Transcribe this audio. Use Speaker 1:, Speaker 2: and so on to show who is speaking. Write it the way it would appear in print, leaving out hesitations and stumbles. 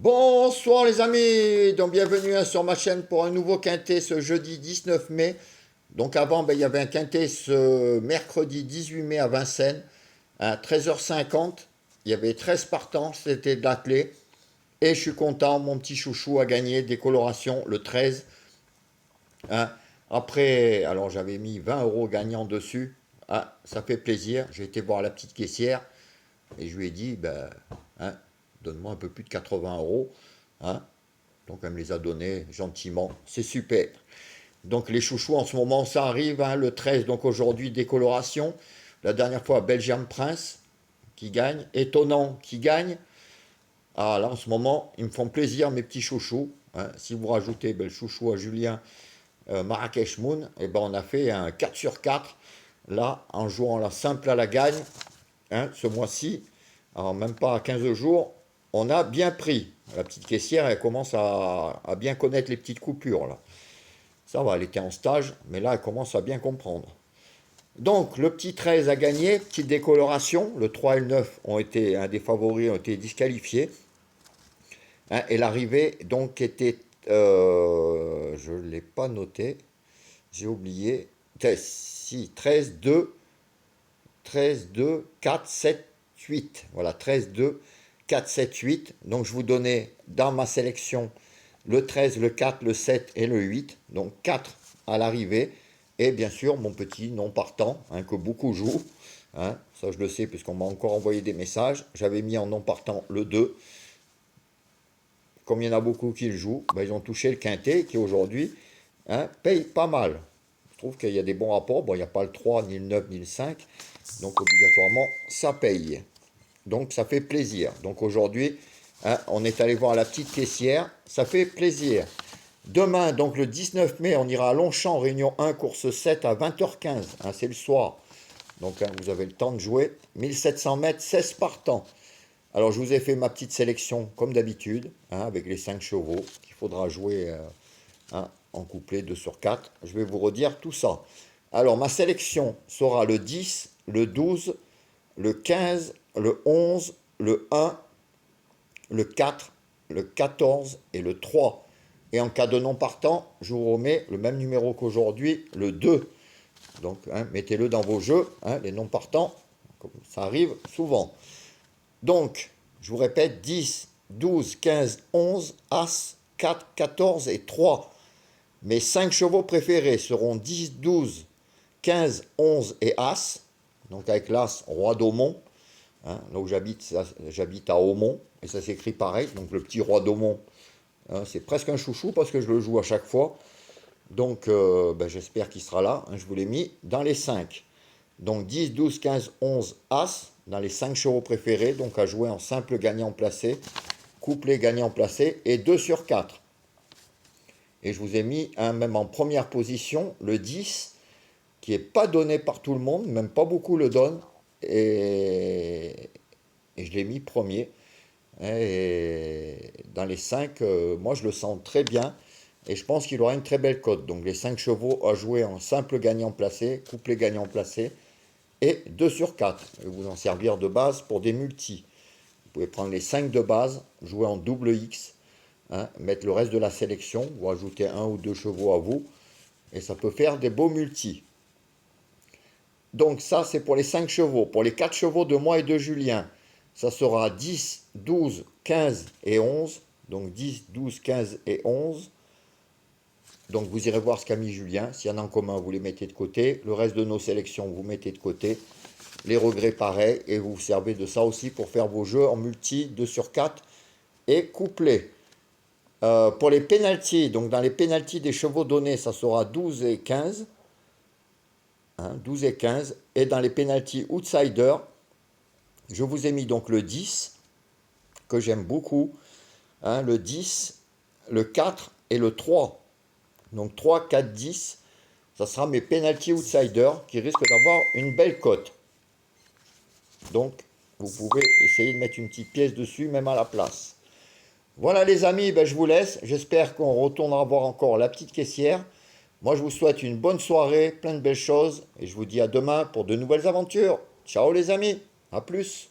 Speaker 1: Bonsoir les amis, donc bienvenue sur ma chaîne pour un nouveau quintet ce jeudi 19 mai. Donc avant, il y avait un quintet ce mercredi 18 mai à Vincennes, à 13h50. Il y avait 13 partants, c'était de la clé. Et je suis content, mon petit chouchou a gagné des colorations le 13. Hein. Après, alors j'avais mis 20 euros gagnants dessus. Ah, ça fait plaisir. J'ai été voir la petite caissière et je lui ai dit, hein, donne-moi un peu plus de 80 euros. Hein. Donc elle me les a donnés gentiment. C'est super. Donc les chouchous en ce moment, ça arrive, hein, le 13. Donc aujourd'hui, décoloration. La dernière fois, Belgian Prince qui gagne. Étonnant qui gagne. Ah là, en ce moment, ils me font plaisir, mes petits chouchous. Hein. Si vous rajoutez le chouchou à Julien, Marrakech Moon, et on a fait un 4 sur 4. Là, en jouant la simple à la gagne, hein, ce mois-ci, en même pas 15 jours, on a bien pris. La petite caissière, elle commence à bien connaître les petites coupures, là. Ça va, elle était en stage, mais là, elle commence à bien comprendre. Donc, le petit 13 a gagné, petite décoloration. Le 3 et le 9 ont été, un des favoris, ont été disqualifiés. Hein, et l'arrivée, donc, était... je ne l'ai pas noté. J'ai oublié. Si, 13, 2, 13, 2, 4, 7, 8. Voilà, 13, 2, 4, 7, 8. Donc je vous donnais dans ma sélection le 13, le 4, le 7 et le 8. Donc 4 à l'arrivée. Et bien sûr, mon petit non partant, hein, que beaucoup jouent. Hein, ça je le sais puisqu'on m'a encore envoyé des messages. J'avais mis en non partant le 2. Comme il y en a beaucoup qui le jouent, ils ont touché le quintet qui aujourd'hui, hein, paye pas mal. Je trouve qu'il y a des bons rapports. Bon, il n'y a pas le 3, ni le 9, ni le 5. Donc obligatoirement, ça paye. Donc ça fait plaisir. Donc aujourd'hui, hein, on est allé voir la petite caissière. Ça fait plaisir. Demain, donc le 19 mai, on ira à Longchamp, réunion 1, course 7 à 20h15. Hein, c'est le soir. Donc hein, vous avez le temps de jouer. 1700 mètres, 16 partants. Alors je vous ai fait ma petite sélection comme d'habitude, hein, avec les 5 chevaux qu'il faudra jouer hein, en couplet 2 sur 4. Je vais vous redire tout ça. Alors ma sélection sera le 10, le 12, le 15, le 11, le 1, le 4, le 14 et le 3. Et en cas de non partant, je vous remets le même numéro qu'aujourd'hui, le 2. Donc hein, mettez-le dans vos jeux, hein, les non partants, ça arrive souvent. Donc, je vous répète, 10, 12, 15, 11, As, 4, 14 et 3. Mes 5 chevaux préférés seront 10, 12, 15, 11 et As. Donc avec l'As, Roi d'Aumont. Hein, là où j'habite à Aumont. Et ça s'écrit pareil. Donc le petit Roi d'Aumont, hein, c'est presque un chouchou parce que je le joue à chaque fois. Donc j'espère qu'il sera là. Hein, je vous l'ai mis dans les 5. Donc 10, 12, 15, 11, As, dans les 5 chevaux préférés, donc à jouer en simple gagnant placé, couplet gagnant placé et 2 sur 4. Et je vous ai mis même en première position le 10, qui n'est pas donné par tout le monde, même pas beaucoup le donnent, et je l'ai mis premier. Et dans les 5, moi je le sens très bien, et je pense qu'il aura une très belle cote. Donc les 5 chevaux à jouer en simple gagnant placé, couplet gagnant placé, et 2 sur 4. Et vous en servir de base pour des multis. Vous pouvez prendre les 5 de base, jouer en double X, hein, mettre le reste de la sélection, vous rajoutez 1 ou 2 chevaux à vous, et ça peut faire des beaux multis. Donc ça, c'est pour les 5 chevaux. Pour les 4 chevaux de moi et de Julien, ça sera 10, 12, 15 et 11. Donc 10, 12, 15 et 11. Donc vous irez voir ce qu'a mis Julien. S'il y en a en commun, vous les mettez de côté. Le reste de nos sélections, vous mettez de côté. Les regrets, pareil. Et vous vous servez de ça aussi pour faire vos jeux en multi 2 sur 4 et couplé. Pour les pénaltys, donc dans les pénaltys des chevaux donnés, ça sera 12 et 15. Hein, 12 et 15. Et dans les pénaltys outsider, je vous ai mis donc le 10, que j'aime beaucoup. Hein, le 10, le 4 et le 3. Donc 3, 4, 10, ça sera mes penalty outsiders qui risquent d'avoir une belle cote. Donc vous pouvez essayer de mettre une petite pièce dessus, même à la place. Voilà les amis, je vous laisse. J'espère qu'on retournera voir encore la petite caissière. Moi je vous souhaite une bonne soirée, plein de belles choses. Et je vous dis à demain pour de nouvelles aventures. Ciao les amis, à plus.